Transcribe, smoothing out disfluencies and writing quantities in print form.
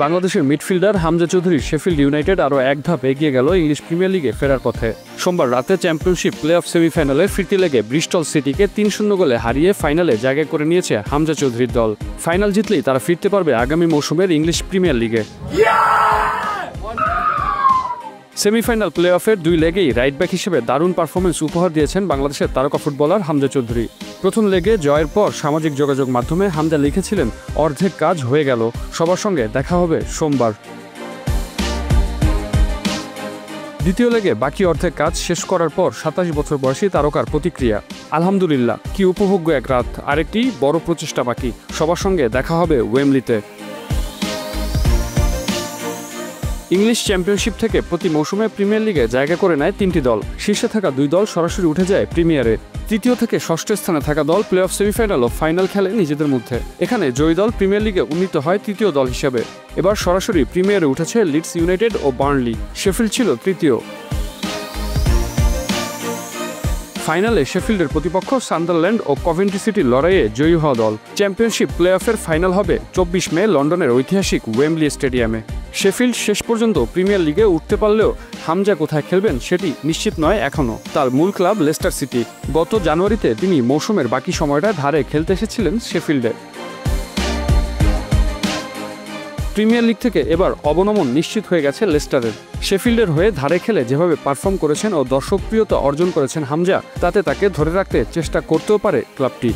বাংলাদেশের midfielder Hamza Chowdhury Sheffield United আরও এক ধাপ এগিয়ে গেল ইংলিশ প্রিমিয়ার লিগে ফেরার পথে। সোমবার রাতে চ্যাম্পিয়নশিপ প্লে অফ সেমিফাইনালে ফিরতি লেগে ব্রিস্টল সিটিকে ৩-০ গোলে হারিয়ে ফাইনালে জায়গা করে নিয়েছে হামজা চৌধুরীর দল। ফাইনাল জিতলেই তারা ফিরতে পারবে আগামী মৌসুমের ইংলিশ প্রিমিয়ার লিগে। সেমিফাইনাল প্লে অফের 2 লেগেই রাইট ব্যাক হিসেবে দারুণ পারফরমেন্স উপহার দিয়েছেন বাংলাদেশের তারকা ফুটবলার হামজা চৌধুরী। প্রথম লেগে জয়ের পর সামাজিক যোগাযোগ মাধ্যমে হামজা লিখেছিলেন, অর্ধেক কাজ হয়ে গেল, সবার সঙ্গে দেখা হবে সোমবার। দ্বিতীয় লেগে বাকি অর্ধেক কাজ শেষ করার পর 27 বছর বয়সী তারকার প্রতিক্রিয়া, আলহামদুলিল্লাহ, কি উপভোগ্য এক রাত, আরেকটি বড় প্রচেষ্টা বাকি, সবার সঙ্গে দেখা হবে ওয়েমলিতে। ইংলিশ চ্যাম্পিয়নশিপ থেকে প্রতি মৌসুমে প্রিমিয়ার লিগে জায়গা করে নেয় 3টি দল। শীর্ষে থাকা 2 দল সরাসরি উঠে যায় প্রিমিয়ারে। তৃতীয় থেকে ষষ্ঠ স্থানে থাকা দল play of semifinal O final খেলে নিজেদের মধ্যে। এখানে জয়ী দল প্রিমিয়ার লিগে উন্নীত হয় 3য় দল হিসেবে। এবার সরাসরি প্রিমিয়ারে উঠেছে লিডস ইউনাইটেড ও বার্নলি। শেফিল্ড ছিল 3য়। ফাইনালে শেফিল্ডের প্রতিপক্ষ সান্ডারল্যান্ড ও কভেন্ট্রি সিটির লড়াইয়ে জয়ী হওয়া দল। চ্যাম্পিয়নশিপ প্লে অফের ফাইনাল হবে 24 মে লন্ডনের ঐতিহাসিক ওয়েমব্লি স্টেডিয়ামে। শেফিল্ড শেষ পর্যন্ত প্রিমিয়ার লিগে উঠতে পারলেও হামজা কোথায় খেলবেন সেটি নিশ্চিত নয় এখনও। তার মূল ক্লাব লেস্টার সিটি। গত জানুয়ারিতে তিনি মৌসুমের বাকি সময়টা ধারে খেলতে এসেছিলেন শেফিল্ডে। প্রিমিয়ার লিগ থেকে এবার অবনমন নিশ্চিত হয়ে গেছে লেস্টারের। শেফিল্ডের হয়ে ধারে খেলে যেভাবে পারফর্ম করেছেন ও দর্শকপ্রিয়তা অর্জন করেছেন হামজা, তাতে তাকে ধরে রাখতে চেষ্টা করতেও পারে ক্লাবটি।